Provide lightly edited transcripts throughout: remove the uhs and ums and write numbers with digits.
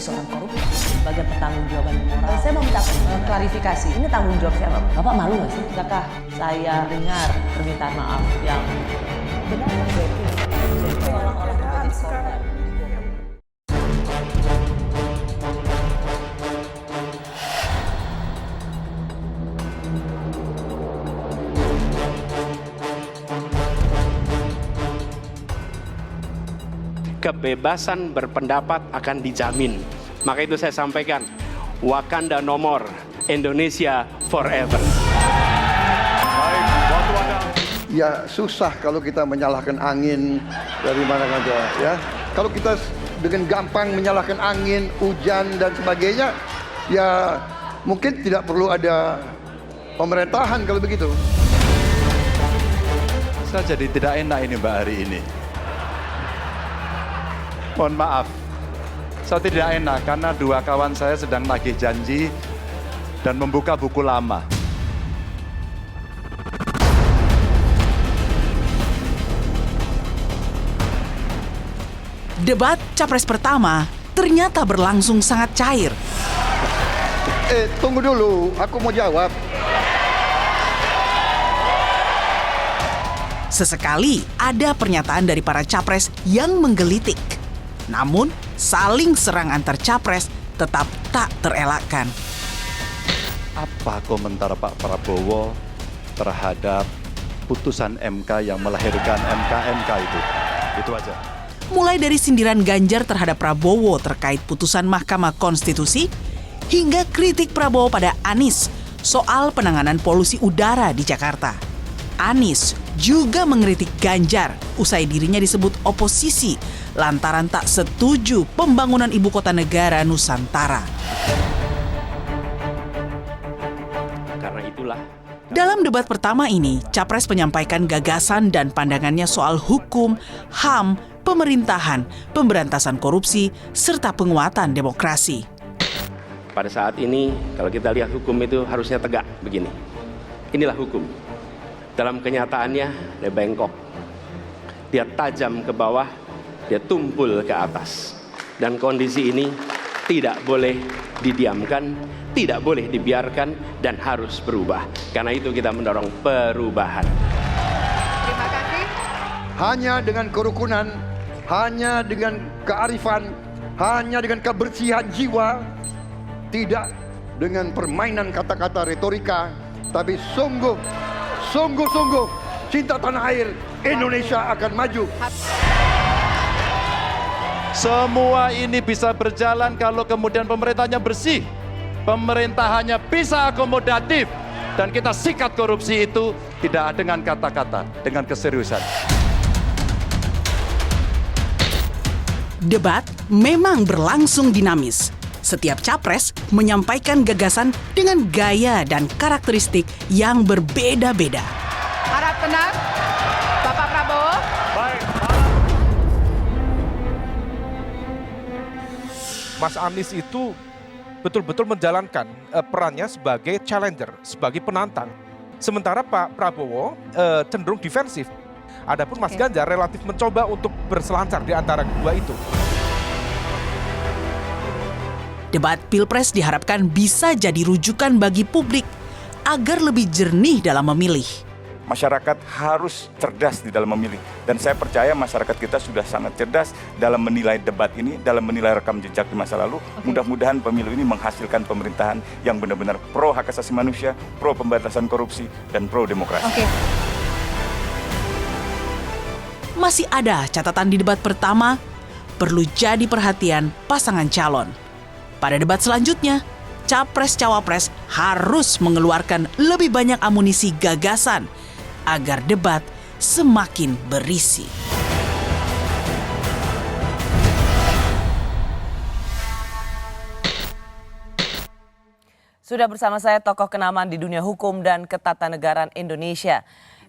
seorang koruptor sebagai pertanggungjawaban moral. Saya mau minta klarifikasi, ini tanggung jawab siapa? Bapak malu nggak sih? Apakah saya dengar permintaan maaf yang benar berarti seolah-olah menjadi korban? Kebebasan berpendapat akan dijamin. Maka itu saya sampaikan, Wakanda no more, Indonesia forever. Ya susah kalau kita menyalahkan angin dari mana saja ya. Kalau kita dengan gampang menyalahkan angin, hujan dan sebagainya, ya mungkin tidak perlu ada pemerintahan kalau begitu. Saya jadi tidak enak ini Mbak hari ini. Mohon maaf, saya tidak enak karena dua kawan saya sedang nagih janji dan membuka buku lama. Debat Capres pertama ternyata berlangsung sangat cair. Tunggu dulu, aku mau jawab. Sesekali ada pernyataan dari para capres yang menggelitik. Namun, saling serang antar capres tetap tak terelakkan. Apa komentar Pak Prabowo terhadap putusan MK yang melahirkan MK itu? Itu aja. Mulai dari sindiran Ganjar terhadap Prabowo terkait putusan Mahkamah Konstitusi, hingga kritik Prabowo pada Anies soal penanganan polusi udara di Jakarta. Anies juga mengkritik Ganjar usai dirinya disebut oposisi lantaran tak setuju pembangunan ibu kota negara Nusantara. Karena itulah, Dalam debat pertama ini, Capres menyampaikan gagasan dan pandangannya soal hukum, HAM, pemerintahan, pemberantasan korupsi, serta penguatan demokrasi. pada saat ini kalau kita lihat hukum itu harusnya tegak begini. Inilah hukum. Dalam kenyataannya dia bengkok, dia tajam ke bawah, dia tumpul ke atas. Dan kondisi ini tidak boleh didiamkan, tidak boleh dibiarkan, dan harus berubah. Karena itu kita mendorong perubahan. Terima kasih. Hanya dengan kerukunan, hanya dengan kearifan, hanya dengan kebersihan jiwa, tidak dengan permainan kata-kata retorika, tapi sungguh cinta tanah air Indonesia akan maju. Semua ini bisa berjalan kalau kemudian pemerintahnya bersih, pemerintahannya bisa akomodatif, dan kita sikat korupsi itu tidak dengan kata-kata, dengan keseriusan. Debat memang berlangsung dinamis. Setiap capres menyampaikan gagasan dengan gaya dan karakteristik yang berbeda-beda. Harap tenang, Bapak Prabowo. Mas Anies itu betul-betul menjalankan perannya sebagai challenger, sebagai penantang. Sementara Pak Prabowo cenderung defensif. Adapun Mas Ganjar relatif mencoba untuk berselancar di antara kedua itu. Debat Pilpres diharapkan bisa jadi rujukan bagi publik agar lebih jernih dalam memilih. Masyarakat harus cerdas di dalam memilih. Dan saya percaya masyarakat kita sudah sangat cerdas dalam menilai debat ini, dalam menilai rekam jejak di masa lalu. Mudah-mudahan pemilu ini menghasilkan pemerintahan yang benar-benar pro hak asasi manusia, pro pemberantasan korupsi, dan pro demokrasi. Masih ada catatan di debat pertama, perlu jadi perhatian pasangan calon. Pada debat selanjutnya, Capres-Cawapres harus mengeluarkan lebih banyak amunisi gagasan agar debat semakin berisi. Sudah bersama saya tokoh kenamaan di dunia hukum dan ketatanegaraan Indonesia.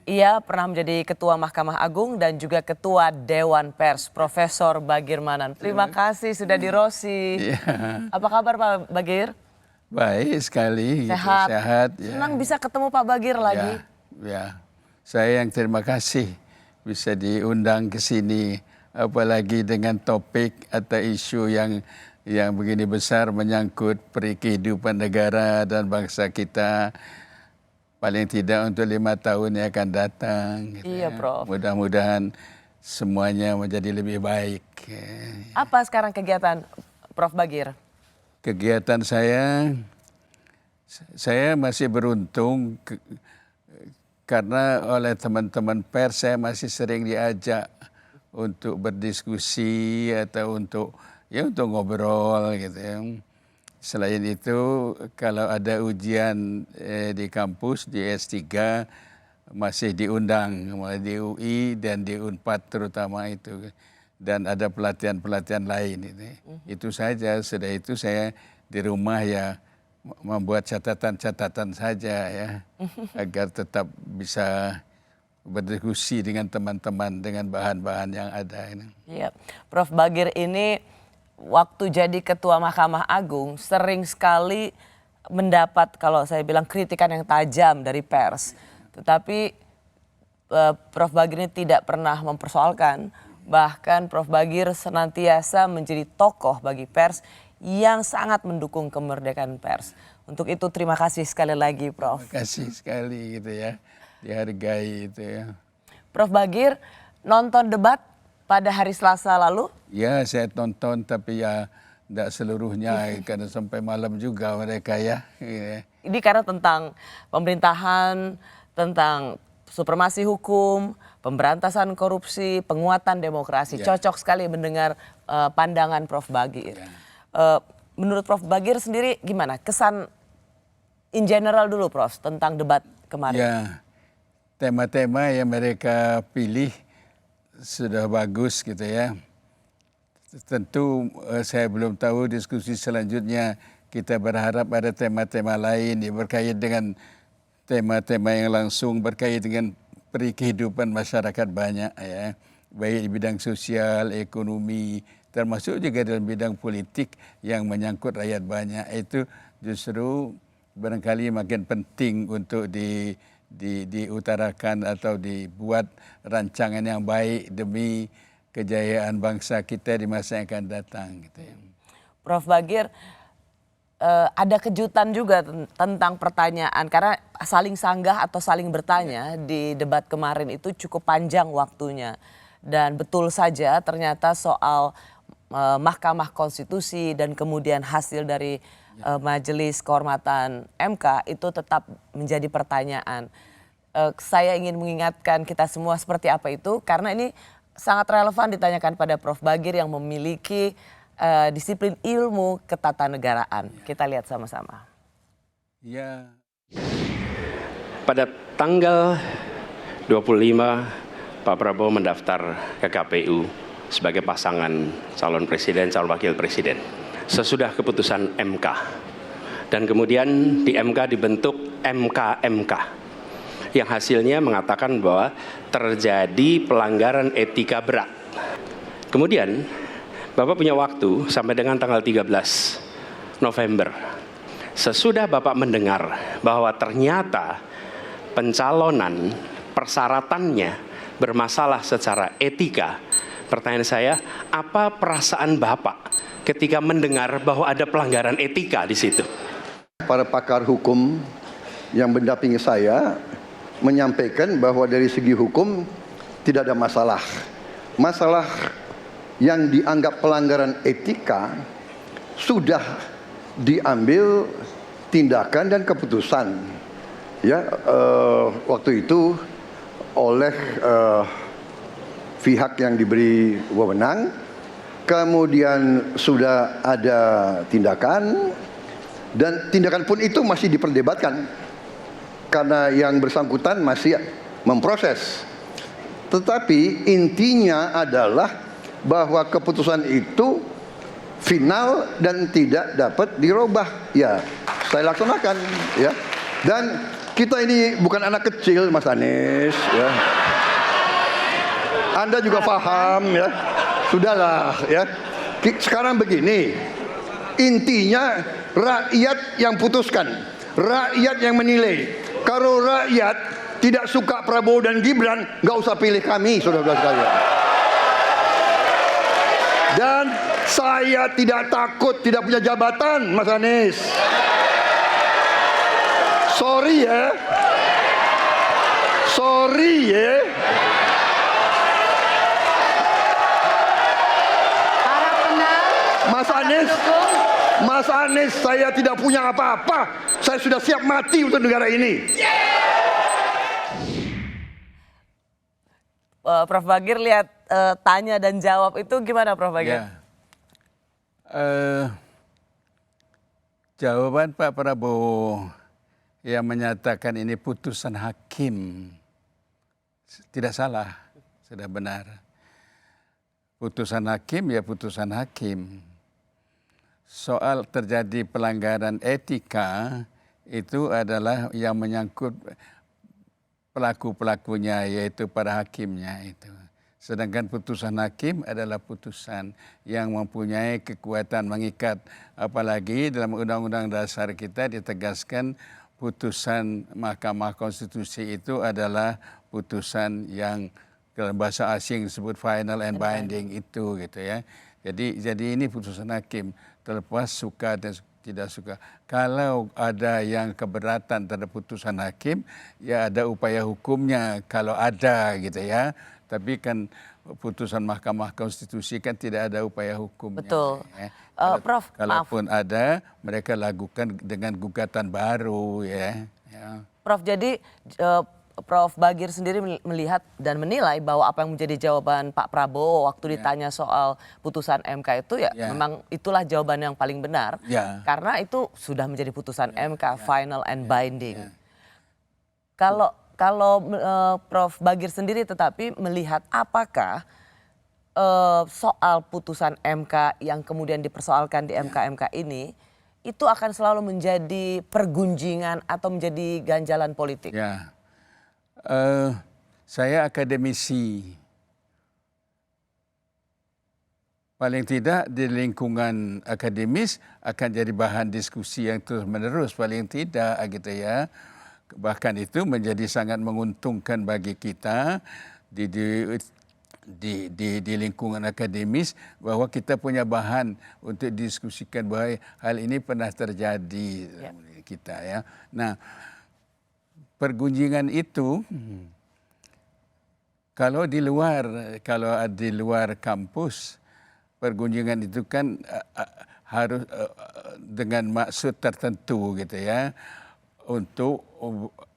Ia pernah menjadi Ketua Mahkamah Agung dan juga Ketua Dewan Pers, Profesor Bagir Manan. Terima kasih sudah di Rosi. Apa kabar Pak Bagir? Baik sekali. Sehat. Gitu, sehat ya. Senang bisa ketemu Pak Bagir lagi. Ya, saya yang terima kasih bisa diundang ke sini, apalagi dengan topik atau isu yang yang begini besar menyangkut kehidupan negara dan bangsa kita, paling tidak untuk 5 tahun yang akan datang. Gitu Iya, Prof. Mudah-mudahan semuanya menjadi lebih baik. Apa sekarang kegiatan Prof Bagir? Kegiatan saya masih beruntung karena oleh teman-teman pers saya masih sering diajak untuk berdiskusi atau untuk ngobrol gitu ya. Selain itu kalau ada ujian di kampus di S3 masih diundang mulai di UI dan di Unpad terutama itu, dan ada pelatihan-pelatihan lain itu. Itu saja. Sudah itu saya di rumah ya membuat catatan-catatan saja ya agar tetap bisa berdiskusi dengan teman-teman dengan bahan-bahan yang ada ini. Iya, Prof Bagir ini waktu jadi Ketua Mahkamah Agung sering sekali mendapat, kalau saya bilang, kritikan yang tajam dari pers. Tetapi Prof Bagir ini tidak pernah mempersoalkan. Bahkan Prof Bagir senantiasa menjadi tokoh bagi pers yang sangat mendukung kemerdekaan pers. Untuk itu terima kasih sekali lagi, Prof. Terima kasih sekali gitu ya, dihargai itu ya. Prof Bagir nonton debat pada hari Selasa lalu? Ya, saya tonton tapi ya tidak seluruhnya karena sampai malam juga mereka ya. Ini karena tentang pemerintahan, tentang supremasi hukum, pemberantasan korupsi, penguatan demokrasi. Ya. Cocok sekali mendengar pandangan Prof Bagir. Ya. Menurut Prof Bagir sendiri gimana? Kesan in general dulu, Prof, tentang debat kemarin. Ya, tema-tema yang mereka pilih sudah bagus gitu ya. Tentu saya belum tahu diskusi selanjutnya. Kita berharap ada tema-tema lain yang berkait dengan tema-tema yang langsung berkait dengan kehidupan masyarakat banyak ya. Baik di bidang sosial, ekonomi, termasuk juga dalam bidang politik yang menyangkut rakyat banyak. Itu justru barangkali makin penting untuk diutarakan atau dibuat rancangan yang baik demi kejayaan bangsa kita di masa yang akan datang. Gitu ya. Prof Bagir, ada kejutan juga tentang pertanyaan, karena saling sanggah atau saling bertanya di debat kemarin itu cukup panjang waktunya. Dan betul saja ternyata soal Mahkamah Konstitusi dan kemudian hasil dari Majelis Kehormatan MK itu tetap menjadi pertanyaan. Saya ingin mengingatkan kita semua seperti apa itu, karena ini sangat relevan ditanyakan pada Prof Bagir yang memiliki disiplin ilmu ketatanegaraan. Kita lihat sama-sama. Ya. Pada tanggal 25 Pak Prabowo mendaftar ke KPU sebagai pasangan calon presiden, calon wakil presiden. Sesudah keputusan MK. Dan kemudian di MK dibentuk MK yang hasilnya mengatakan bahwa terjadi pelanggaran etika berat. Kemudian Bapak punya waktu sampai dengan tanggal 13 November. Sesudah Bapak mendengar bahwa ternyata pencalonan persyaratannya bermasalah secara etika, pertanyaan saya, apa perasaan Bapak ketika mendengar bahwa ada pelanggaran etika di situ? Para pakar hukum yang mendampingi saya menyampaikan bahwa dari segi hukum tidak ada masalah. Masalah yang dianggap pelanggaran etika sudah diambil tindakan dan keputusan. Ya, waktu itu oleh pihak yang diberi wewenang, kemudian sudah ada tindakan, dan tindakan pun itu masih diperdebatkan karena yang bersangkutan masih memproses. Tetapi intinya adalah bahwa keputusan itu final dan tidak dapat dirubah. Ya, saya laksanakan ya. Dan kita ini bukan anak kecil, Mas Anies ya. Anda juga paham ya. Sudahlah ya. Sekarang begini. Intinya rakyat yang putuskan, rakyat yang menilai. Kalau rakyat tidak suka Prabowo dan Gibran, nggak usah pilih kami, saudara-saudara sekalian. Dan Saya tidak takut tidak punya jabatan, Mas Anies. Sorry ya. Sorry ya. Harap tenang. Mas Anies, saya tidak punya apa-apa. Saya sudah siap mati untuk negara ini. Prof Bagir lihat tanya dan jawab itu gimana, Prof Bagir? Ya. Jawaban Pak Prabowo yang menyatakan ini putusan hakim tidak salah, sudah benar. Putusan hakim ya putusan hakim. Soal terjadi pelanggaran etika itu adalah yang menyangkut pelaku-pelakunya, yaitu para hakimnya itu. Sedangkan putusan hakim adalah putusan yang mempunyai kekuatan mengikat. Apalagi dalam Undang-Undang Dasar kita ditegaskan putusan Mahkamah Konstitusi itu adalah putusan yang dalam bahasa asing disebut final and binding itu gitu ya. Jadi ini putusan hakim, terlepas suka dan tidak suka. Kalau ada yang keberatan terhadap putusan hakim, ya ada upaya hukumnya kalau ada gitu ya. Tapi kan putusan Mahkamah Konstitusi kan tidak ada upaya hukumnya. Betul. Ya. Prof, Kalaupun ada, mereka lakukan dengan gugatan baru ya. Prof, jadi Prof Bagir sendiri melihat dan menilai bahwa apa yang menjadi jawaban Pak Prabowo waktu ditanya soal putusan MK itu ya memang itulah jawaban yang paling benar. Karena itu sudah menjadi putusan MK, final and binding. Kalau Prof Bagir sendiri tetapi melihat apakah soal putusan MK yang kemudian dipersoalkan di MK-MK ini itu akan selalu menjadi pergunjingan atau menjadi ganjalan politik? Ya. Saya akademisi. Paling tidak di lingkungan akademis akan jadi bahan diskusi yang terus menerus, paling tidak gitu ya. Bahkan itu menjadi sangat menguntungkan bagi kita di lingkungan akademis, bahwa kita punya bahan untuk diskusikan bahwa hal ini pernah terjadi kita ya. Nah, pergunjingan itu kalau di luar kampus, pergunjingan itu kan harus dengan maksud tertentu gitu ya, untuk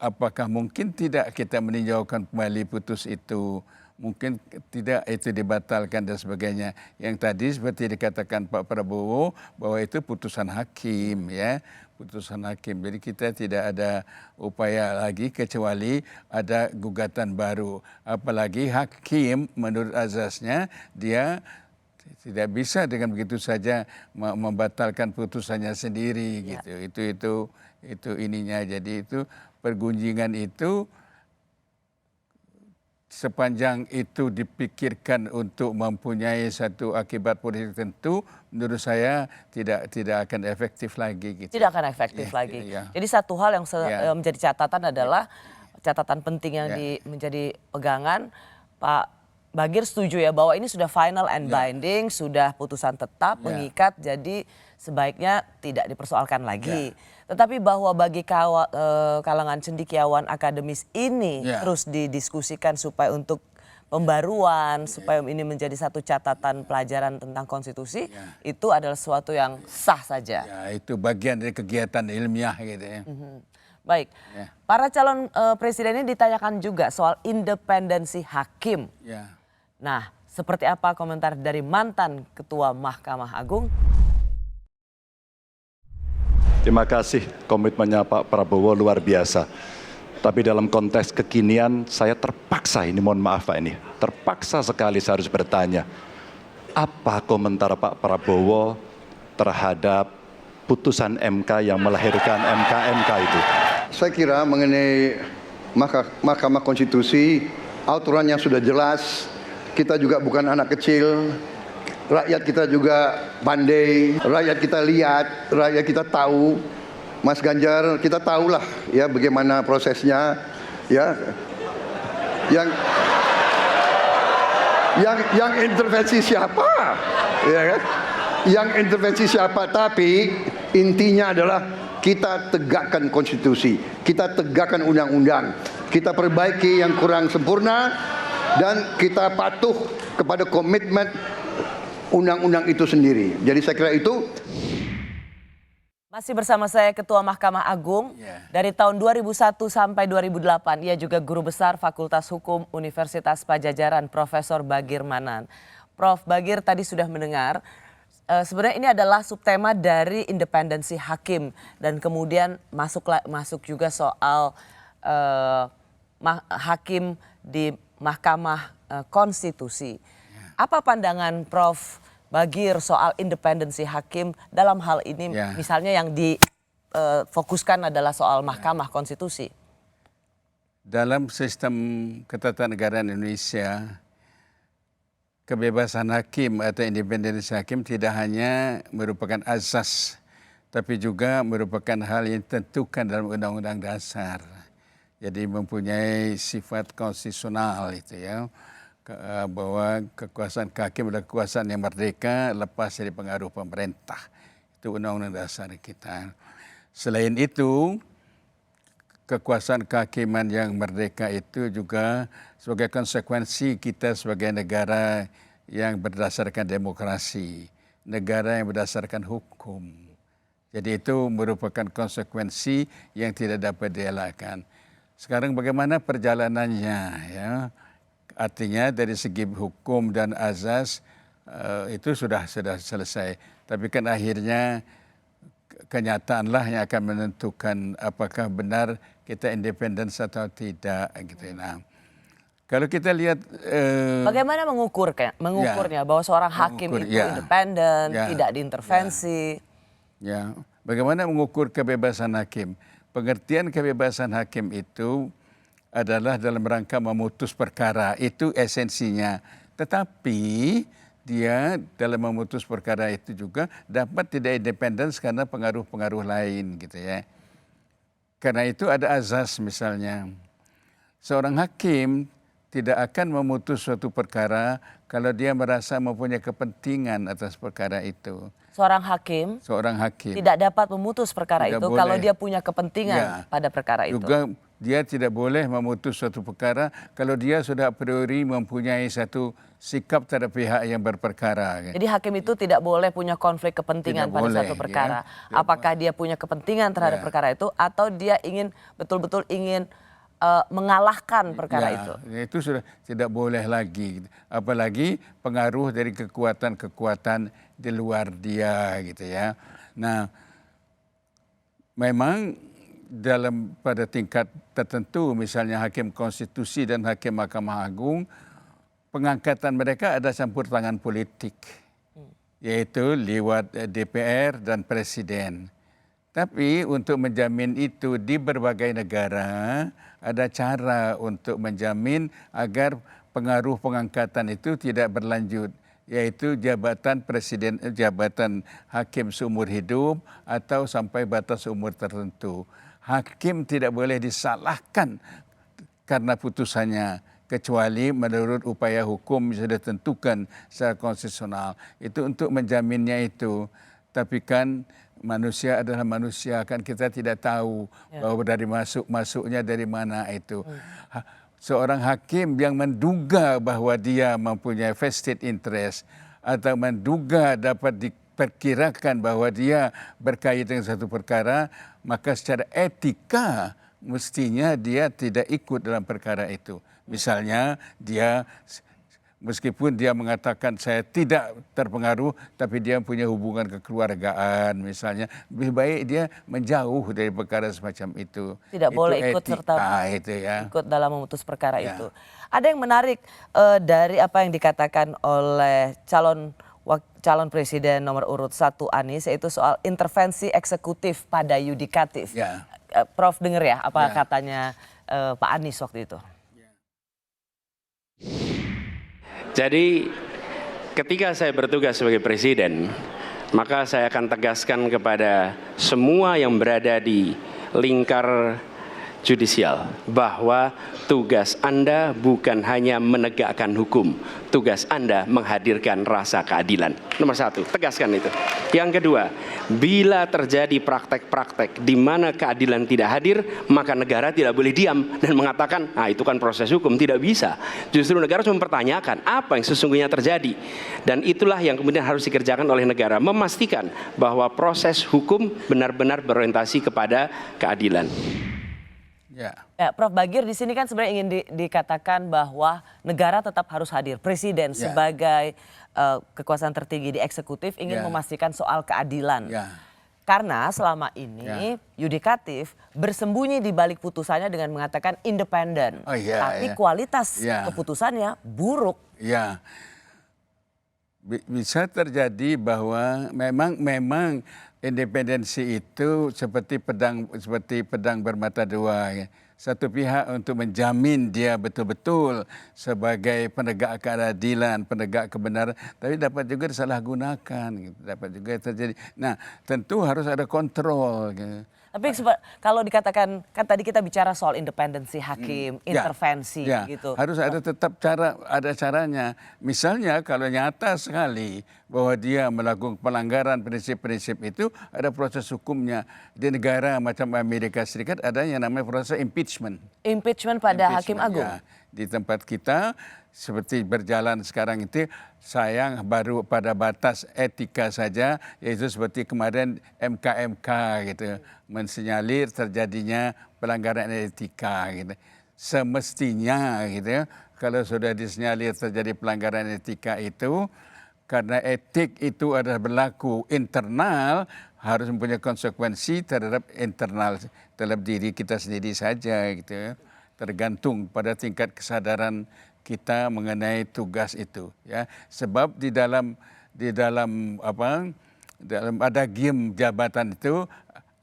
apakah mungkin tidak kita meninjaukan kembali putus itu, mungkin tidak itu dibatalkan dan sebagainya. Yang tadi seperti dikatakan Pak Prabowo bahwa itu putusan hakim ya, putusan hakim. Jadi kita tidak ada upaya lagi kecuali ada gugatan baru. Apalagi hakim menurut azasnya dia tidak bisa dengan begitu saja membatalkan putusannya sendiri gitu. Itu ininya. Jadi itu pergunjingan itu sepanjang itu dipikirkan untuk mempunyai satu akibat politik tertentu, menurut saya tidak akan efektif lagi. Gitu. Tidak akan efektif lagi. Jadi satu hal yang menjadi catatan adalah catatan penting yang menjadi pegangan Pak Bagir setuju ya bahwa ini sudah final and binding, sudah putusan tetap mengikat, jadi sebaiknya tidak dipersoalkan lagi. Tetapi bahwa bagi kalangan cendekiawan akademis ini terus didiskusikan supaya untuk pembaruan, supaya ini menjadi satu catatan pelajaran tentang konstitusi, itu adalah sesuatu yang sah saja. Ya, itu bagian dari kegiatan ilmiah gitu ya. Baik, para calon presiden ini ditanyakan juga soal independensi hakim. Nah, seperti apa komentar dari mantan Ketua Mahkamah Agung? Terima kasih, komitmennya Pak Prabowo luar biasa. Tapi dalam konteks kekinian saya terpaksa, ini mohon maaf Pak ini, terpaksa sekali saya harus bertanya. Apa komentar Pak Prabowo terhadap putusan MK yang melahirkan MK-MK itu? Saya kira mengenai Mahkamah Konstitusi, aturannya sudah jelas. Kita juga bukan anak kecil. Rakyat kita juga pandai, rakyat kita lihat, rakyat kita tahu. Mas Ganjar, kita tahulah ya bagaimana prosesnya ya. Yang intervensi siapa? Ya kan? yang intervensi siapa, tapi intinya adalah kita tegakkan konstitusi, kita tegakkan undang-undang, kita perbaiki yang kurang sempurna, dan kita patuh kepada komitmen undang-undang itu sendiri. Jadi saya kira itu. Masih bersama saya Ketua Mahkamah Agung dari tahun 2001 sampai 2008. Ia juga Guru Besar Fakultas Hukum Universitas Padjadjaran, Profesor Bagir Manan. Prof. Bagir tadi sudah mendengar. Sebenarnya ini adalah subtema dari independensi hakim dan kemudian masuk juga soal hakim di Mahkamah Konstitusi. Apa pandangan Prof. Bagir soal independensi hakim dalam hal ini, misalnya yang difokuskan adalah soal Mahkamah Konstitusi? Dalam sistem ketatanegaraan Indonesia, kebebasan hakim atau independensi hakim tidak hanya merupakan azas, tapi juga merupakan hal yang ditentukan dalam Undang-Undang Dasar. Jadi mempunyai sifat konstitusional itu ya, bahwa kekuasaan hakim adalah kekuasaan yang merdeka lepas dari pengaruh pemerintah. Itu Undang-Undang Dasar kita. Selain itu, kekuasaan kehakiman yang merdeka itu juga sebagai konsekuensi kita sebagai negara yang berdasarkan demokrasi, negara yang berdasarkan hukum. Jadi itu merupakan konsekuensi yang tidak dapat dielakkan. Sekarang bagaimana perjalanannya ya? Artinya dari segi hukum dan azas itu sudah selesai. Tapi kan akhirnya kenyataanlah yang akan menentukan apakah benar kita independen atau tidak gitu. Nah, kalau kita lihat bagaimana mengukurnya bahwa seorang hakim itu independen, tidak diintervensi. Ya, bagaimana mengukur kebebasan hakim? Pengertian kebebasan hakim itu adalah dalam rangka memutus perkara, itu esensinya. Tetapi dia dalam memutus perkara itu juga dapat tidak independen karena pengaruh-pengaruh lain gitu ya. Karena itu ada azas misalnya. Seorang hakim tidak akan memutus suatu perkara kalau dia merasa mempunyai kepentingan atas perkara itu. Seorang hakim tidak dapat memutus perkara itu kalau dia punya kepentingan pada perkara itu. Juga dia tidak boleh memutus suatu perkara kalau dia sudah a priori mempunyai satu sikap terhadap pihak yang berperkara. Jadi hakim itu tidak boleh punya konflik kepentingan pada suatu perkara. Ya. Apakah dia punya kepentingan terhadap perkara itu atau dia ingin betul-betul ingin mengalahkan perkara itu. Itu sudah tidak boleh lagi. Apalagi pengaruh dari kekuatan-kekuatan di luar dia gitu ya. Nah, memang pada tingkat tertentu misalnya hakim konstitusi dan hakim Mahkamah Agung, pengangkatan mereka ada campur tangan politik, yaitu lewat DPR dan Presiden. Tapi untuk menjamin itu di berbagai negara ada cara untuk menjamin agar pengaruh pengangkatan itu tidak berlanjut, yaitu jabatan presiden, jabatan hakim seumur hidup atau sampai batas umur tertentu. Hakim tidak boleh disalahkan karena putusannya, kecuali menurut upaya hukum sudah ditentukan secara konstitusional. Itu untuk menjaminnya itu. Tapi kan manusia adalah manusia, kan kita tidak tahu bahwa dari masuknya dari mana itu. Seorang hakim yang menduga bahwa dia mempunyai vested interest atau menduga dapat diperkirakan bahwa dia berkaitan dengan satu perkara, maka secara etika mestinya dia tidak ikut dalam perkara itu. Misalnya dia meskipun dia mengatakan saya tidak terpengaruh, tapi dia punya hubungan kekeluargaan misalnya, lebih baik dia menjauh dari perkara semacam itu. Tidak boleh ikut serta ikut dalam memutus perkara itu. Ada yang menarik dari apa yang dikatakan oleh calon presiden nomor urut 1 Anies, yaitu soal intervensi eksekutif pada yudikatif. Prof dengar ya apa katanya Pak Anies waktu itu? Jadi ketika saya bertugas sebagai presiden, maka saya akan tegaskan kepada semua yang berada di lingkar judisial bahwa tugas Anda bukan hanya menegakkan hukum, tugas Anda menghadirkan rasa keadilan. Nomor satu, tegaskan itu. Yang kedua, bila terjadi praktek-praktek di mana keadilan tidak hadir, maka negara tidak boleh diam dan mengatakan, itu kan proses hukum. Tidak bisa. Justru negara harus mempertanyakan apa yang sesungguhnya terjadi. Dan itulah yang kemudian harus dikerjakan oleh negara, memastikan bahwa proses hukum benar-benar berorientasi kepada keadilan. Ya, Prof Bagir, di sini kan sebenarnya ingin dikatakan bahwa negara tetap harus hadir. Presiden sebagai kekuasaan tertinggi di eksekutif ingin memastikan soal keadilan. Karena selama ini yudikatif bersembunyi di balik putusannya dengan mengatakan independen. Tapi kualitas keputusannya buruk. Ya, bisa terjadi bahwa memang independensi itu seperti pedang bermata dua. Ya. Satu pihak untuk menjamin dia betul-betul sebagai penegak keadilan, penegak kebenaran, tapi dapat juga disalahgunakan, gitu. Dapat juga terjadi. Nah, tentu harus ada kontrol. Gitu. Tapi kalau dikatakan, kan tadi kita bicara soal independensi hakim, intervensi gitu. Harus ada tetap ada caranya. Misalnya kalau nyata sekali bahwa dia melakukan pelanggaran prinsip-prinsip itu, ada proses hukumnya. Di negara macam Amerika Serikat ada yang namanya proses impeachment. Impeachment pada hakim agung. Ya. Di tempat kita seperti berjalan sekarang itu sayang baru pada batas etika saja, yaitu seperti kemarin MK gitu mensinyalir terjadinya pelanggaran etika gitu. Semestinya gitu kalau sudah disinyalir terjadi pelanggaran etika itu, karena etik itu adalah berlaku internal, harus mempunyai konsekuensi terhadap internal terhadap diri kita sendiri saja gitu. Tergantung pada tingkat kesadaran kita mengenai tugas itu, ya. Sebab di dalam adagium jabatan itu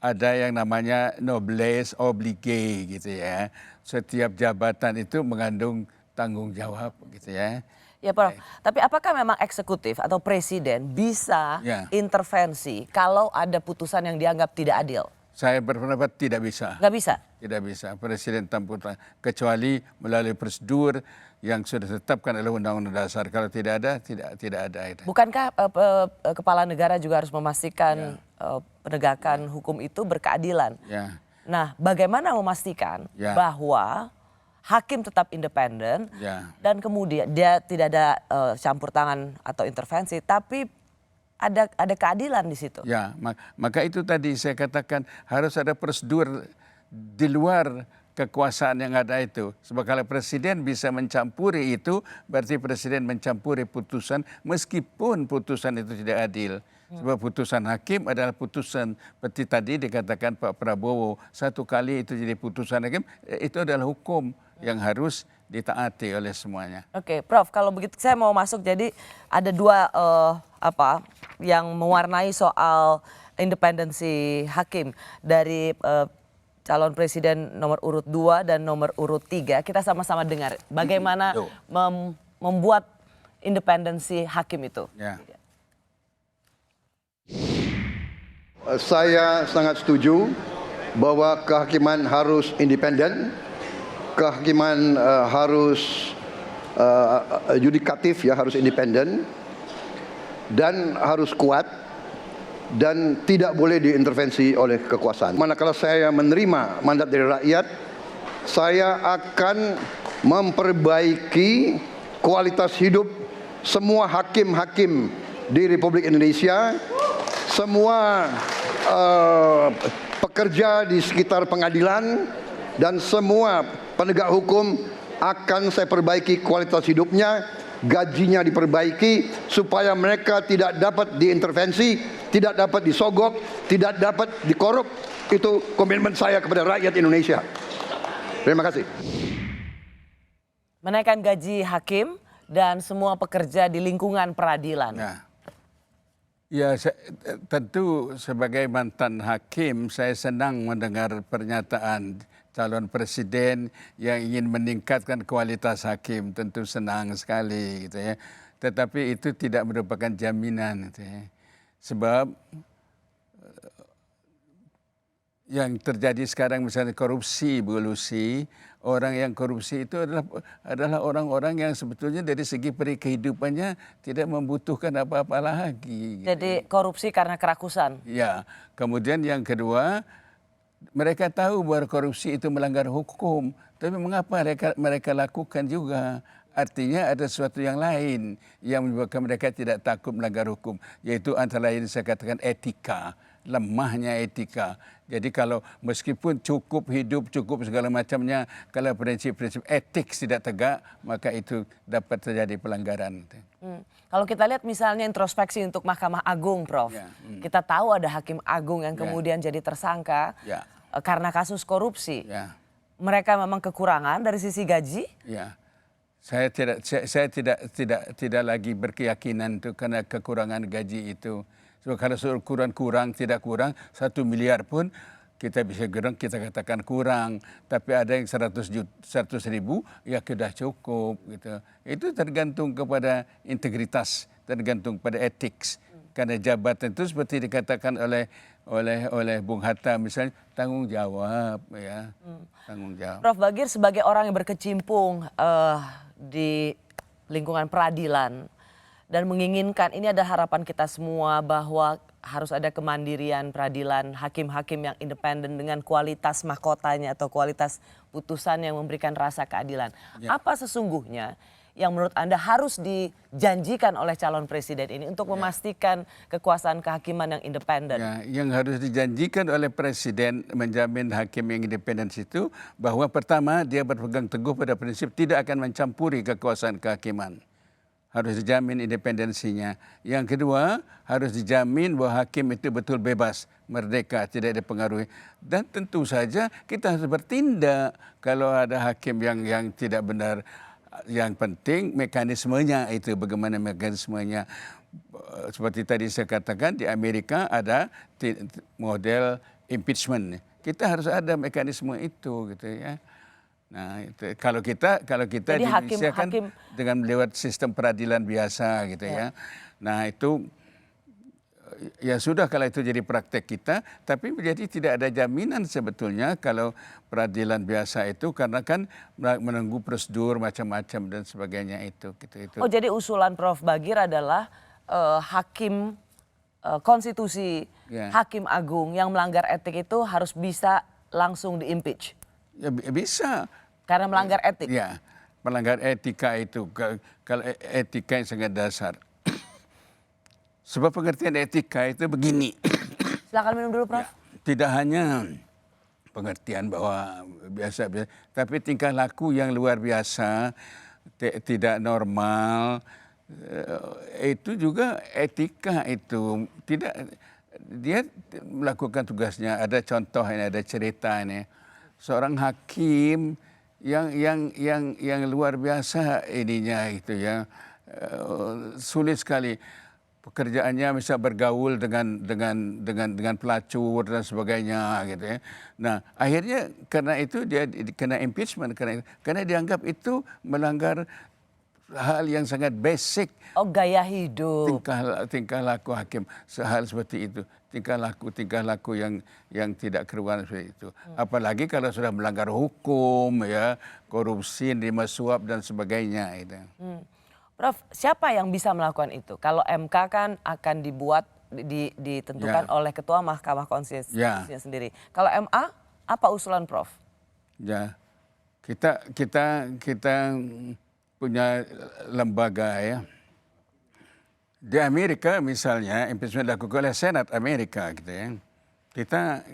ada yang namanya noblesse oblige gitu ya. Setiap jabatan itu mengandung tanggung jawab gitu ya. Ya Prof, tapi apakah memang eksekutif atau presiden bisa intervensi kalau ada putusan yang dianggap tidak adil? Saya berpendapat tidak bisa. Nggak bisa? Tidak bisa. Presiden tanpa kecuali melalui prosedur yang sudah ditetapkan oleh Undang-Undang Dasar. Kalau tidak ada, tidak ada. Bukankah kepala negara juga harus memastikan penegakan hukum itu berkeadilan? Nah, bagaimana memastikan bahwa hakim tetap independen dan kemudian dia tidak ada campur tangan atau intervensi, tapi ada keadilan di situ. Ya, maka itu tadi saya katakan harus ada prosedur di luar kekuasaan yang ada itu. Sebab kalau presiden bisa mencampuri itu, berarti presiden mencampuri putusan meskipun putusan itu tidak adil. Sebab putusan hakim adalah putusan seperti tadi dikatakan Pak Prabowo, satu kali itu jadi putusan hakim, itu adalah hukum yang harus ditaati oleh semuanya. Oke, Prof, kalau begitu saya mau masuk, jadi ada dua yang mewarnai soal independensi hakim dari calon presiden nomor urut 2 dan nomor urut 3. Kita sama-sama dengar bagaimana membuat independensi hakim itu. Saya sangat setuju bahwa kehakiman harus independen, kehakiman harus yudikatif, harus independen dan harus kuat dan tidak boleh diintervensi oleh kekuasaan. Manakala saya menerima mandat dari rakyat, saya akan memperbaiki kualitas hidup semua hakim-hakim di Republik Indonesia, semua pekerja di sekitar pengadilan dan semua penegak hukum akan saya perbaiki kualitas hidupnya, gajinya diperbaiki supaya mereka tidak dapat diintervensi, tidak dapat disogok, tidak dapat dikorup. Itu komitmen saya kepada rakyat Indonesia. Terima kasih. Menaikkan gaji hakim dan semua pekerja di lingkungan peradilan. Ya, tentu sebagai mantan hakim saya senang mendengar pernyataan calon presiden yang ingin meningkatkan kualitas hakim. Tentu senang sekali gitu ya. Tetapi itu tidak merupakan jaminan gitu ya. Sebab yang terjadi sekarang misalnya korupsi, Bu Lucy, orang yang korupsi itu adalah orang-orang yang sebetulnya dari segi kehidupannya tidak membutuhkan apa-apa lagi. Jadi korupsi karena kerakusan. Ya, kemudian yang kedua, mereka tahu bahwa korupsi itu melanggar hukum, tapi mengapa mereka lakukan juga? Artinya ada sesuatu yang lain yang menyebabkan mereka tidak takut melanggar hukum, yaitu antara lain saya katakan etika, lemahnya etika. Jadi kalau meskipun cukup hidup, cukup segala macamnya, kalau prinsip-prinsip etik tidak tegak, maka itu dapat terjadi pelanggaran. Kalau kita lihat misalnya introspeksi untuk Mahkamah Agung, Prof. Ya, Kita tahu ada Hakim Agung yang kemudian jadi tersangka karena kasus korupsi. Ya. Mereka memang kekurangan dari sisi gaji? Ya. Saya tidak lagi berkeyakinan itu karena kekurangan gaji itu. So, kalau kurang tidak kurang 1 miliar pun kita bisa kita katakan kurang. Tapi ada yang 100 ribu ya sudah cukup gitu. Itu tergantung kepada integritas, tergantung pada etik. Karena jabatan itu seperti dikatakan oleh Bung Hatta misalnya tanggung jawab ya. Tanggung jawab. Prof Bagir sebagai orang yang berkecimpung di lingkungan peradilan dan menginginkan, ini ada harapan kita semua bahwa harus ada kemandirian peradilan, hakim-hakim yang independen dengan kualitas mahkotanya atau kualitas putusan yang memberikan rasa keadilan. Apa sesungguhnya yang menurut Anda harus dijanjikan oleh calon presiden ini untuk memastikan kekuasaan kehakiman yang independen? Ya, yang harus dijanjikan oleh presiden menjamin hakim yang independen itu bahwa pertama dia berpegang teguh pada prinsip tidak akan mencampuri kekuasaan kehakiman. Harus dijamin independensinya. Yang kedua, harus dijamin bahwa hakim itu betul bebas, merdeka, tidak dipengaruhi. Dan tentu saja kita harus bertindak kalau ada hakim yang tidak benar. Yang penting mekanismenya itu, bagaimana mekanismenya. Seperti tadi saya katakan di Amerika ada model impeachment. Kita harus ada mekanisme itu gitu ya. Nah, itu kalau kita jadi di Indonesia kan dengan lewat sistem peradilan biasa gitu ya. Nah, itu ya sudah kalau itu jadi praktek kita, tapi jadi tidak ada jaminan sebetulnya kalau peradilan biasa itu karena kan menunggu prosedur macam-macam dan sebagainya itu gitu. Oh, jadi usulan Prof Bagir adalah hakim konstitusi, hakim agung yang melanggar etik itu harus bisa langsung di-impeach. Ya bisa. Karena melanggar etik. Ya, melanggar etika itu kalau etika yang sangat dasar. Sebab pengertian etika itu begini. Silakan minum dulu, Prof. Ya, tidak hanya pengertian bahwa biasa, tapi tingkah laku yang luar biasa, tidak normal, itu juga etika itu. Tidak, dia melakukan tugasnya. Ada contoh ini, ada cerita ini. Seorang hakim yang luar biasa ininya itu ya, sulit sekali. Pekerjaannya bisa bergaul dengan pelacur dan sebagainya gitu ya. Nah, akhirnya karena itu dia kena impeachment karena dianggap itu melanggar hal yang sangat basic. Oh, gaya hidup. Tingkah laku hakim, hal seperti itu. Tingkah laku yang tidak keruan seperti itu. Apalagi kalau sudah melanggar hukum ya, korupsi, nerima suap dan sebagainya itu. Prof, siapa yang bisa melakukan itu? Kalau MK kan akan ditentukan oleh Ketua Mahkamah Konstitusi sendiri. Kalau MA, apa usulan Prof? Ya, kita punya lembaga ya. Di Amerika misalnya impeachment dilakukan oleh Senat Amerika gitu ya.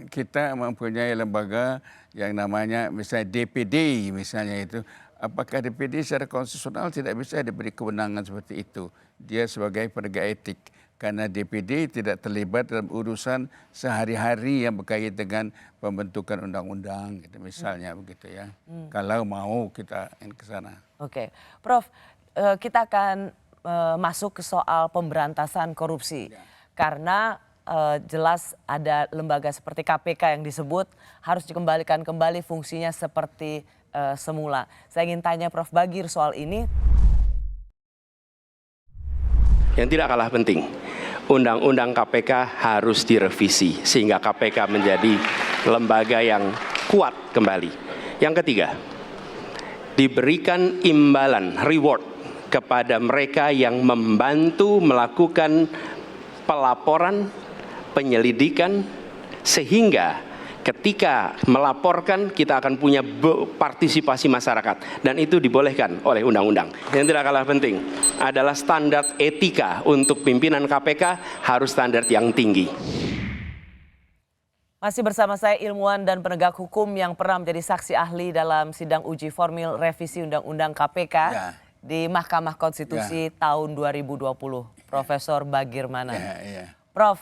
Kita mempunyai lembaga yang namanya misalnya DPD misalnya itu. Apakah DPD secara konstitusional tidak bisa diberi kewenangan seperti itu? Dia sebagai penegak etik. Karena DPD tidak terlibat dalam urusan sehari-hari yang berkait dengan pembentukan undang-undang gitu, misalnya begitu ya. Kalau mau kita ke sana. Oke. Prof, kita akan masuk ke soal pemberantasan korupsi. Karena jelas ada lembaga seperti KPK yang disebut harus dikembalikan kembali fungsinya seperti semula. Saya ingin tanya Prof Bagir soal ini. Yang tidak kalah penting, Undang-Undang KPK harus direvisi sehingga KPK menjadi lembaga yang kuat kembali. Yang ketiga, diberikan imbalan, reward kepada mereka yang membantu melakukan pelaporan, penyelidikan, sehingga ketika melaporkan kita akan punya partisipasi masyarakat, dan itu dibolehkan oleh undang-undang. Yang tidak kalah penting adalah standar etika untuk pimpinan KPK harus standar yang tinggi. Masih bersama saya ilmuwan dan penegak hukum yang pernah menjadi saksi ahli dalam sidang uji formil revisi Undang-Undang KPK di Mahkamah Konstitusi tahun 2020, Profesor Bagirmanan. Prof,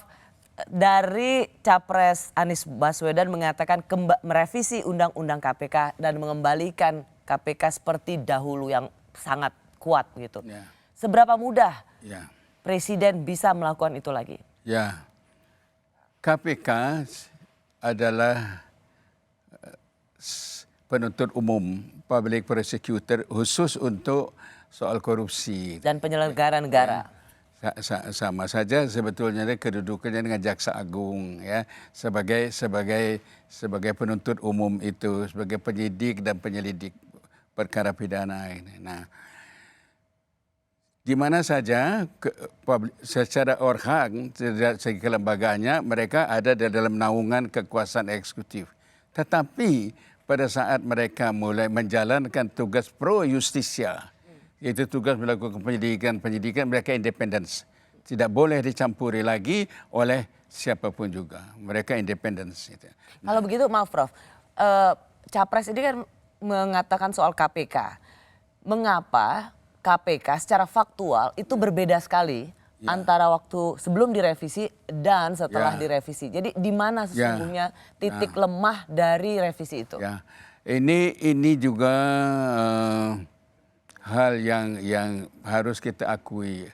dari Capres Anies Baswedan mengatakan merevisi Undang-Undang KPK dan mengembalikan KPK seperti dahulu yang sangat kuat gitu. Seberapa mudah Presiden bisa melakukan itu lagi? Ya, KPK adalah penuntut umum, public prosecutor khusus untuk soal korupsi. Dan penyelenggara negara. Sama saja sebetulnya kedudukannya dengan Jaksa Agung ya, sebagai penuntut umum itu, sebagai penyidik dan penyelidik perkara pidana ini. Nah, di mana saja secara organ, segi kelembagaannya mereka ada dalam naungan kekuasaan eksekutif. Tetapi pada saat mereka mulai menjalankan tugas pro justisia, yaitu tugas melakukan penyidikan mereka independen. Tidak boleh dicampuri lagi oleh siapapun juga. Mereka independen. Kalau begitu maaf Prof, Capres ini kan mengatakan soal KPK. Mengapa KPK secara faktual itu berbeda sekali antara waktu sebelum direvisi dan setelah direvisi. Jadi di mana sesungguhnya titik lemah dari revisi itu? Ya, ini juga hal yang harus kita akui,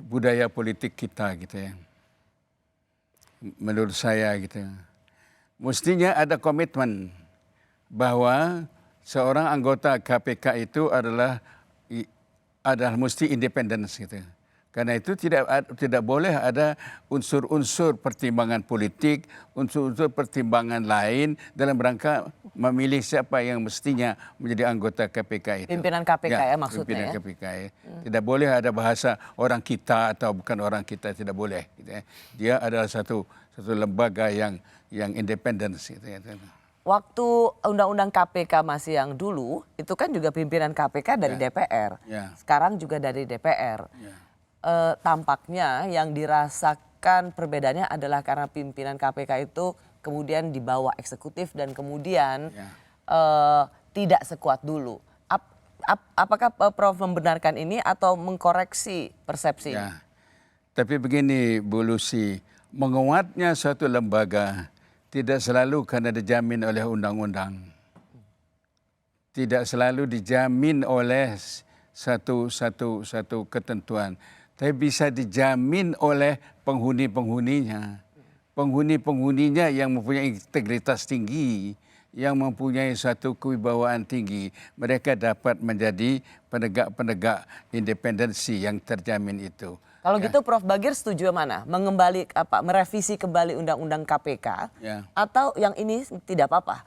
budaya politik kita gitu ya. Menurut saya gitu. Mestinya ada komitmen bahwa seorang anggota KPK itu adalah mesti independen gitu. Karena itu tidak boleh ada unsur-unsur pertimbangan politik, unsur-unsur pertimbangan lain dalam rangka memilih siapa yang mestinya menjadi anggota KPK itu. Pimpinan KPK ya maksudnya pimpinan ya. KPK ya. Tidak boleh ada bahasa orang kita atau bukan orang kita, tidak boleh. Gitu ya. Dia adalah satu lembaga yang independen. Gitu ya. Waktu Undang-Undang KPK masih yang dulu, itu kan juga pimpinan KPK dari DPR. Sekarang juga dari DPR. Tampaknya yang dirasakan perbedaannya adalah karena pimpinan KPK itu kemudian dibawa eksekutif dan kemudian tidak sekuat dulu. Apakah Prof membenarkan ini atau mengkoreksi persepsi? Ya. Tapi begini Bu Lucy, menguatnya suatu lembaga tidak selalu karena dijamin oleh undang-undang. Tidak selalu dijamin oleh satu ketentuan. Tapi bisa dijamin oleh penghuni-penghuninya. Penghuni-penghuninya yang mempunyai integritas tinggi, yang mempunyai satu kewibawaan tinggi. Mereka dapat menjadi penegak-penegak independensi yang terjamin itu. Kalau gitu Prof Bagir setuju mana? Merevisi kembali Undang-Undang KPK atau yang ini tidak apa-apa?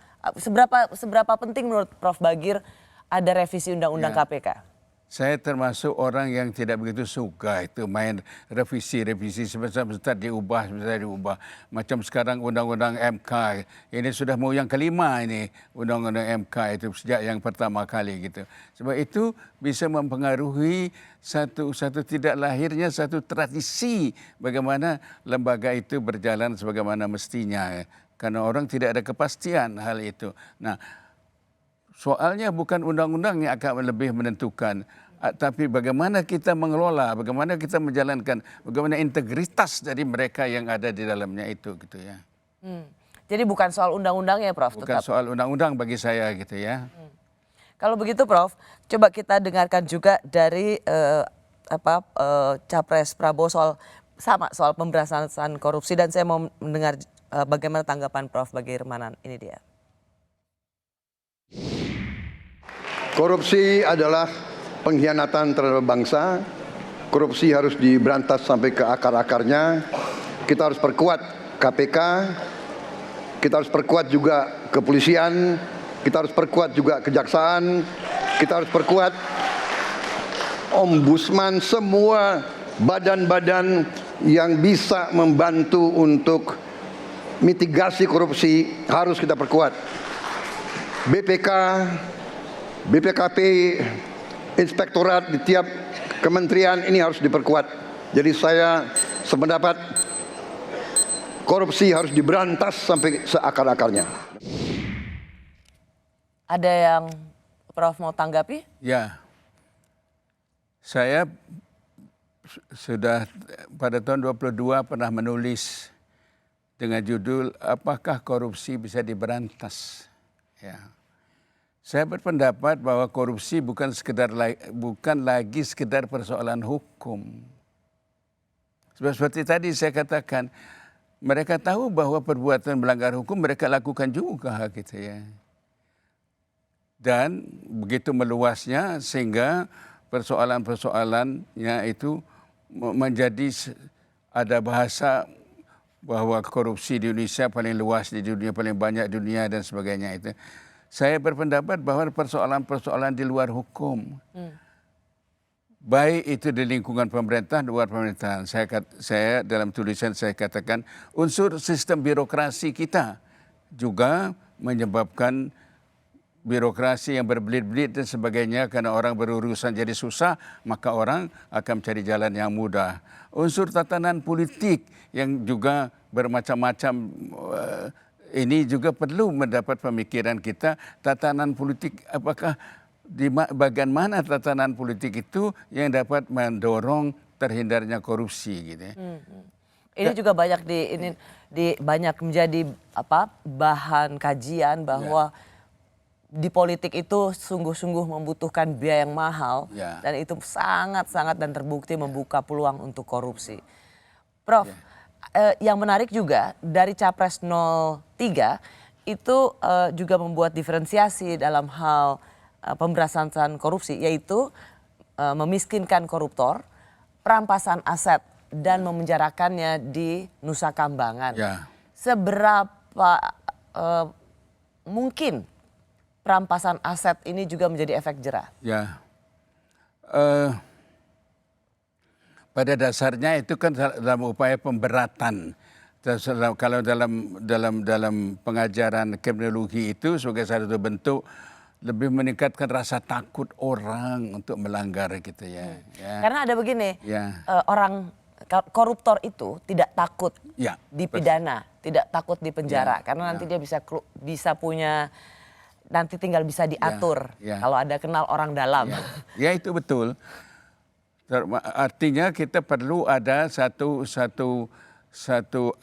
Seberapa penting menurut Prof Bagir ada revisi Undang-Undang KPK? Saya termasuk orang yang tidak begitu suka itu main revisi sebentar diubah. Macam sekarang Undang-Undang MK, ini sudah mau yang kelima ini Undang-Undang MK itu sejak yang pertama kali gitu. Sebab itu bisa mempengaruhi satu tidak lahirnya satu tradisi bagaimana lembaga itu berjalan sebagaimana mestinya. Karena orang tidak ada kepastian hal itu. Nah, soalnya bukan undang-undang yang akan lebih menentukan, tapi bagaimana kita mengelola, bagaimana kita menjalankan, bagaimana integritas dari mereka yang ada di dalamnya itu gitu ya. Jadi bukan soal undang-undang ya Prof? Bukan soal undang-undang bagi saya gitu ya. Kalau begitu Prof, coba kita dengarkan juga dari Capres Prabowo soal pemberantasan korupsi, dan saya mau mendengar bagaimana tanggapan Prof Bagirmanan. Ini dia. Korupsi adalah pengkhianatan terhadap bangsa. Korupsi harus diberantas sampai ke akar-akarnya. Kita harus perkuat KPK kita harus perkuat juga kepolisian, kita harus perkuat juga kejaksaan, kita harus perkuat ombudsman, semua badan-badan yang bisa membantu untuk mitigasi korupsi harus kita perkuat. BPK, BPKP, inspektorat di tiap kementerian ini harus diperkuat. Jadi saya sependapat korupsi harus diberantas sampai seakar-akarnya. Ada yang Prof mau tanggapi? Ya, saya sudah pada tahun 22 pernah menulis dengan judul Apakah Korupsi Bisa Diberantas? Ya. Saya berpendapat bahwa korupsi bukan lagi sekedar persoalan hukum. Seperti tadi saya katakan, mereka tahu bahwa perbuatan melanggar hukum mereka lakukan juga gitu ya. Dan begitu meluasnya sehingga persoalan-persoalannya itu menjadi ada bahasa bahwa korupsi di Indonesia paling luas di dunia, paling banyak di dunia dan sebagainya itu. Saya berpendapat bahwa persoalan-persoalan di luar hukum, baik itu di lingkungan pemerintah, luar pemerintahan. Saya dalam tulisan saya katakan unsur sistem birokrasi kita juga menyebabkan birokrasi yang berbelit-belit dan sebagainya, karena orang berurusan jadi susah, maka orang akan mencari jalan yang mudah. Unsur tatanan politik yang juga bermacam-macam, ini juga perlu mendapat pemikiran kita, tatanan politik apakah di bagian mana tatanan politik itu yang dapat mendorong terhindarnya korupsi gitu ya. Ini juga banyak banyak menjadi bahan kajian bahwa di politik itu sungguh-sungguh membutuhkan biaya yang mahal dan itu sangat-sangat dan terbukti membuka peluang untuk korupsi. Prof, yang menarik juga dari Capres 03 itu juga membuat diferensiasi dalam hal pemberantasan korupsi, yaitu memiskinkan koruptor, perampasan aset dan memenjarakannya di Nusa Kambangan. Seberapa mungkin perampasan aset ini juga menjadi efek jera? Pada dasarnya itu kan dalam upaya pemberatan. Kalau dalam pengajaran kriminologi itu sebagai satu bentuk lebih meningkatkan rasa takut orang untuk melanggar gitu ya. Karena ada begini, orang koruptor itu tidak takut dipidana, tidak takut dipenjara, karena nanti dia bisa punya, nanti tinggal bisa diatur kalau ada kenal orang dalam. Ya itu betul. Artinya kita perlu ada satu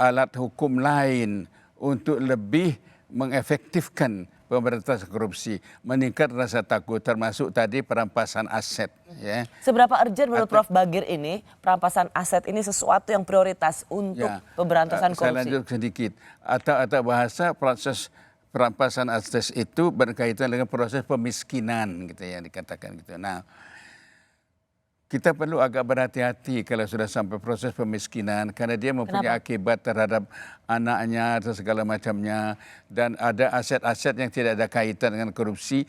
alat hukum lain untuk lebih mengefektifkan pemberantasan korupsi, meningkat rasa takut, termasuk tadi perampasan aset. Ya. Seberapa urgent menurut Prof Bagir ini perampasan aset ini sesuatu yang prioritas untuk pemberantasan korupsi? Saya lanjut sedikit. Atau bahasa proses perampasan aset itu berkaitan dengan proses pemiskinan gitu ya dikatakan gitu. Nah, kita perlu agak berhati-hati kalau sudah sampai proses pemiskinan karena dia mempunyai akibat terhadap anaknya atau segala macamnya, dan ada aset-aset yang tidak ada kaitan dengan korupsi.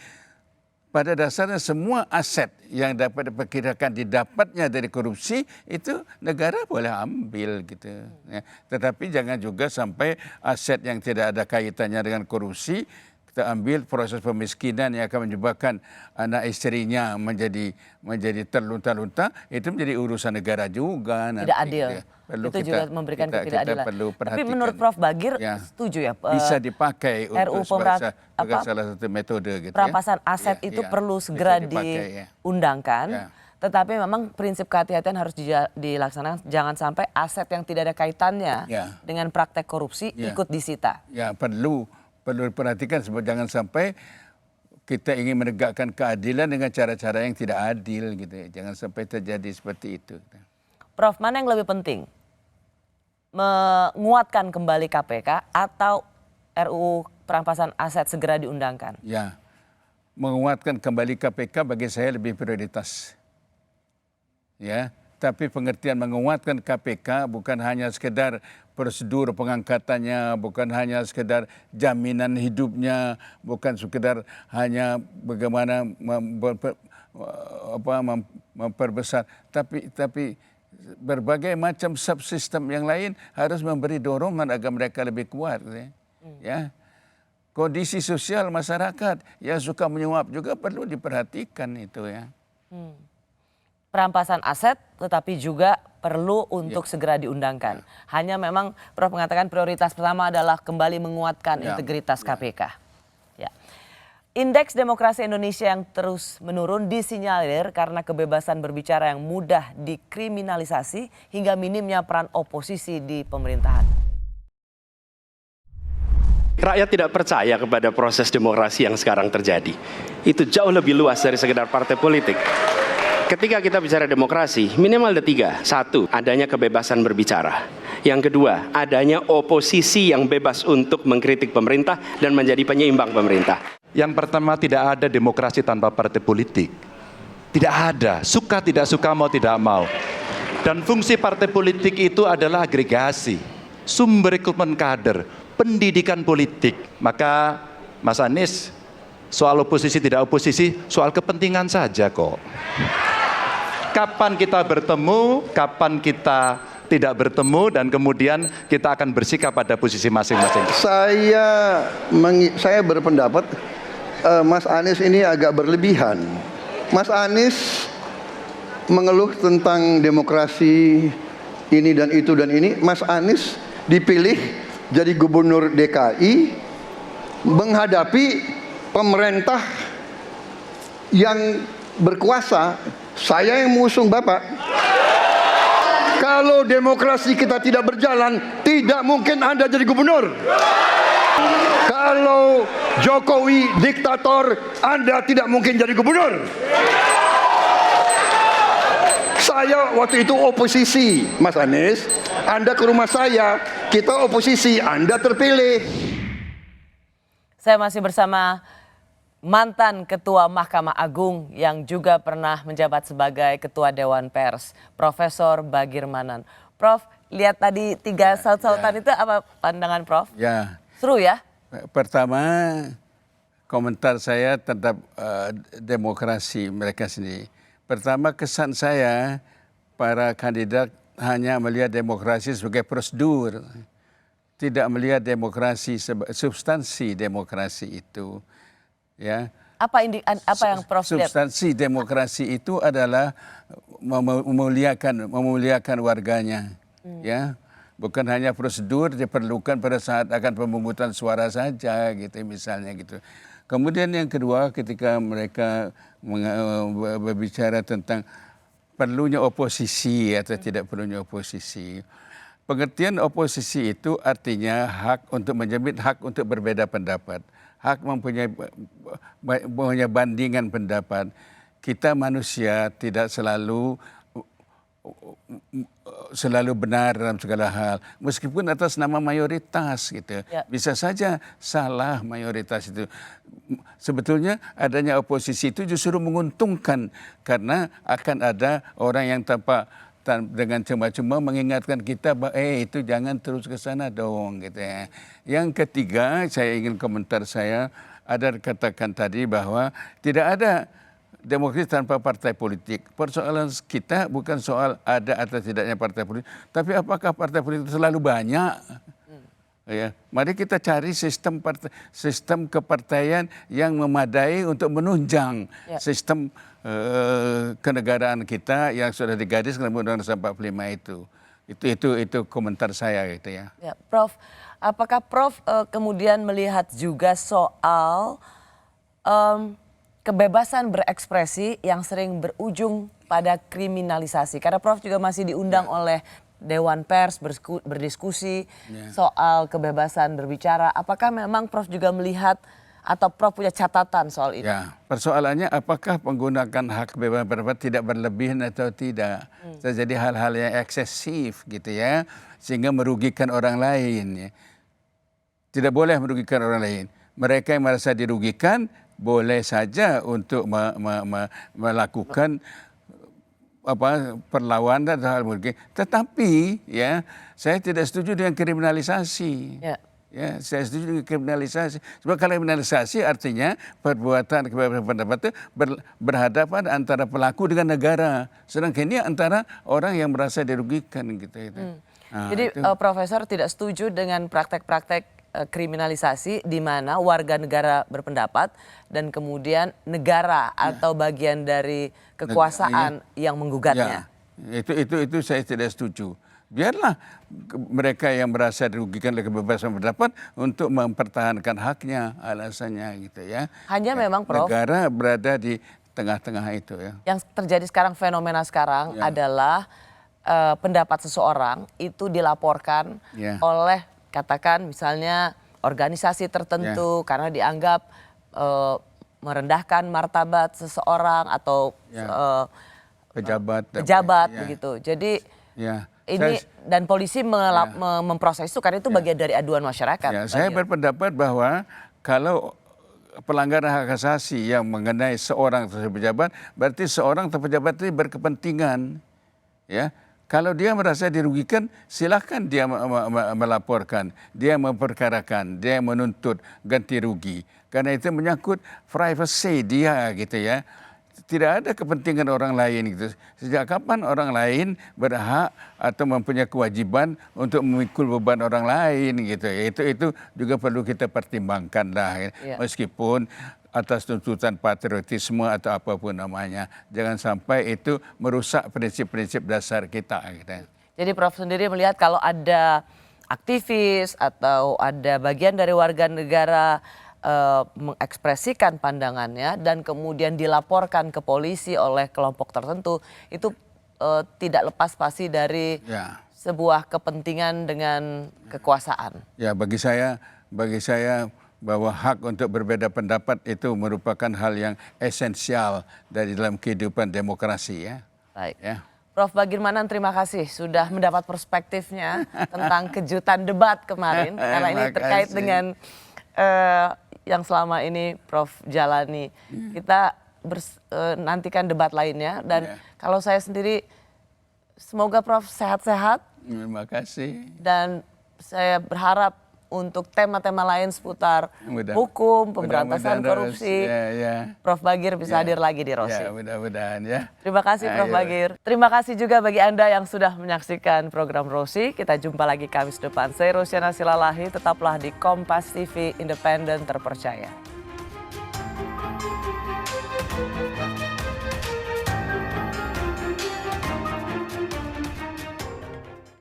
Pada dasarnya semua aset yang dapat diperkirakan didapatnya dari korupsi itu negara boleh ambil gitu. Ya. Tetapi jangan juga sampai aset yang tidak ada kaitannya dengan korupsi kita ambil, proses pemiskinan yang akan menyebabkan anak istrinya menjadi terlunta-lunta, itu menjadi urusan negara juga. Tidak adil. Itu juga memberikan ketidakadilan. Tapi menurut Prof Bagir setuju ya? Bisa dipakai untuk sebagai salah satu metode. Gitu, perampasan aset itu perlu segera diundangkan. Tetapi memang prinsip kehati-hatian harus dilaksanakan. Jangan sampai aset yang tidak ada kaitannya dengan praktek korupsi ikut disita. Ya perlu diperhatikan sebab jangan sampai kita ingin menegakkan keadilan dengan cara-cara yang tidak adil gitu. Jangan sampai terjadi seperti itu. Prof, mana yang lebih penting? Menguatkan kembali KPK atau RUU perampasan aset segera diundangkan? Ya. Menguatkan kembali KPK bagi saya lebih prioritas. Ya, tapi pengertian menguatkan KPK bukan hanya sekedar prosedur pengangkatannya, bukan hanya sekedar jaminan hidupnya, bukan sekedar hanya bagaimana memperbesar, tapi berbagai macam subsistem yang lain harus memberi dorongan agar mereka lebih kuat. Ya. Kondisi sosial masyarakat yang suka menyuap juga perlu diperhatikan itu ya. Perampasan aset tetapi juga perlu untuk segera diundangkan. Hanya memang Prof mengatakan prioritas pertama adalah kembali menguatkan integritas KPK. Ya. Indeks demokrasi Indonesia yang terus menurun disinyalir karena kebebasan berbicara yang mudah dikriminalisasi hingga minimnya peran oposisi di pemerintahan. Rakyat tidak percaya kepada proses demokrasi yang sekarang terjadi. Itu jauh lebih luas dari sekedar partai politik. Ketika kita bicara demokrasi, minimal ada 3. 1, adanya kebebasan berbicara. Yang kedua, adanya oposisi yang bebas untuk mengkritik pemerintah dan menjadi penyeimbang pemerintah. Yang pertama, tidak ada demokrasi tanpa partai politik. Tidak ada, suka tidak suka, mau tidak mau. Dan fungsi partai politik itu adalah agregasi, sumber rekrutmen kader, pendidikan politik. Maka Mas Anies, soal oposisi tidak oposisi, soal kepentingan saja kok. Kapan kita bertemu, kapan kita tidak bertemu, dan kemudian kita akan bersikap pada posisi masing-masing. Saya berpendapat Mas Anies ini agak berlebihan. Mas Anies mengeluh tentang demokrasi ini dan itu dan ini. Mas Anies dipilih jadi gubernur DKI menghadapi pemerintah yang berkuasa. Saya yang mengusung Bapak. Kalau demokrasi kita tidak berjalan, tidak mungkin Anda jadi gubernur. Kalau Jokowi diktator, Anda tidak mungkin jadi gubernur. Saya waktu itu oposisi, Mas Anies. Anda ke rumah saya, kita oposisi, Anda terpilih. Saya masih bersama mantan Ketua Mahkamah Agung yang juga pernah menjabat sebagai Ketua Dewan Pers, Profesor Bagirmanan. Prof, lihat tadi 3 saut-sautan itu apa pandangan Prof? Ya. Seru ya? Pertama, komentar saya terhadap demokrasi mereka sendiri. Pertama, kesan saya para kandidat hanya melihat demokrasi sebagai prosedur, tidak melihat demokrasi substansi demokrasi itu. Ya. Apa yang Prof lihat? Substansi demokrasi itu adalah memuliakan warganya, ya, bukan hanya prosedur diperlukan pada saat akan pemungutan suara saja, gitu misalnya gitu. Kemudian yang kedua, ketika mereka berbicara tentang perlunya oposisi atau tidak perlunya oposisi, pengertian oposisi itu artinya hak untuk menjemit hak untuk berbeda pendapat. Hak mempunyai bandingan pendapat. Kita manusia tidak selalu benar dalam segala hal, meskipun atas nama mayoritas gitu. Ya. Bisa saja salah mayoritas itu. Sebetulnya adanya oposisi itu justru menguntungkan karena akan ada orang yang dengan cuma-cuma mengingatkan kita, itu jangan terus ke sana dong, gitu ya. Yang ketiga, saya ingin komentar saya, ada katakan tadi bahwa tidak ada demokrasi tanpa partai politik. Persoalan kita bukan soal ada atau tidaknya partai politik, tapi apakah partai politik selalu banyak? Ya, mari kita cari sistem kepartaian yang memadai untuk menunjang sistem kenegaraan kita yang sudah digadis dalam Undang-Undang 45 itu komentar saya gitu ya. Ya, Prof, apakah Prof kemudian melihat juga soal kebebasan berekspresi yang sering berujung pada kriminalisasi? Karena Prof juga masih diundang oleh Dewan Pers berdiskusi soal kebebasan berbicara. Apakah memang Prof juga melihat atau Prof punya catatan soal itu? Ya, persoalannya apakah menggunakan hak kebebasan berpendapat tidak berlebihan atau tidak? Terjadi hal-hal yang eksesif gitu ya, sehingga merugikan orang lain. Ya. Tidak boleh merugikan orang lain. Mereka yang merasa dirugikan boleh saja untuk melakukan perlawanan dan hal mungkin. Tetapi ya saya tidak setuju dengan kriminalisasi. Ya. Ya, saya setuju dengan kriminalisasi. Sebab kriminalisasi artinya perbuatan kebebasan pendapat itu berhadapan antara pelaku dengan negara. Sedangkan ini antara orang yang merasa dirugikan gitu. Nah, jadi Profesor tidak setuju dengan praktek-praktek kriminalisasi di mana warga negara berpendapat dan kemudian negara atau bagian dari kekuasaan yang menggugatnya. Ya, itu saya tidak setuju. Biarlah mereka yang merasa dirugikan oleh kebebasan pendapat untuk mempertahankan haknya, alasannya gitu ya. Hanya memang Prof, negara berada di tengah-tengah itu ya. Yang terjadi sekarang, fenomena sekarang adalah pendapat seseorang itu dilaporkan oleh katakan misalnya organisasi tertentu karena dianggap merendahkan martabat seseorang atau pejabat begitu. Jadi ini dan polisi memproses itu karena itu bagian dari aduan masyarakat. Ya, saya berpendapat bahwa kalau pelanggaran hak asasi yang mengenai seorang pejabat, berarti seorang pejabat itu berkepentingan. Ya, kalau dia merasa dirugikan, silahkan dia melaporkan, dia memperkarakan, dia menuntut ganti rugi. Karena itu menyangkut privacy dia gitu ya. Tidak ada kepentingan orang lain gitu. Sejak kapan orang lain berhak atau mempunyai kewajiban untuk memikul beban orang lain gitu. Itu juga perlu kita pertimbangkan lah. Meskipun atas tuntutan patriotisme atau apapun namanya. Jangan sampai itu merusak prinsip-prinsip dasar kita gitu. Jadi Prof sendiri melihat kalau ada aktivis atau ada bagian dari warga negara mengekspresikan pandangannya dan kemudian dilaporkan ke polisi oleh kelompok tertentu, itu tidak lepas pasti dari sebuah kepentingan dengan kekuasaan. Ya, bagi saya bahwa hak untuk berbeda pendapat itu merupakan hal yang esensial dari dalam kehidupan demokrasi ya. Baik. Ya. Prof Bagirmanan, terima kasih sudah mendapat perspektifnya tentang kejutan debat kemarin karena ini terkait dengan yang selama ini Prof jalani. Kita nantikan debat lainnya dan kalau saya sendiri semoga Prof sehat-sehat. Terima kasih. Dan saya berharap untuk tema-tema lain seputar hukum, pemberantasan korupsi, Prof Bagir bisa hadir lagi di Rosi. Mudah-mudahan ya. Terima kasih Prof Bagir. Terima kasih juga bagi Anda yang sudah menyaksikan program Rosi. Kita jumpa lagi Kamis depan. Saya Rosyana Silalahi, tetaplah di Kompas TV, independen terpercaya.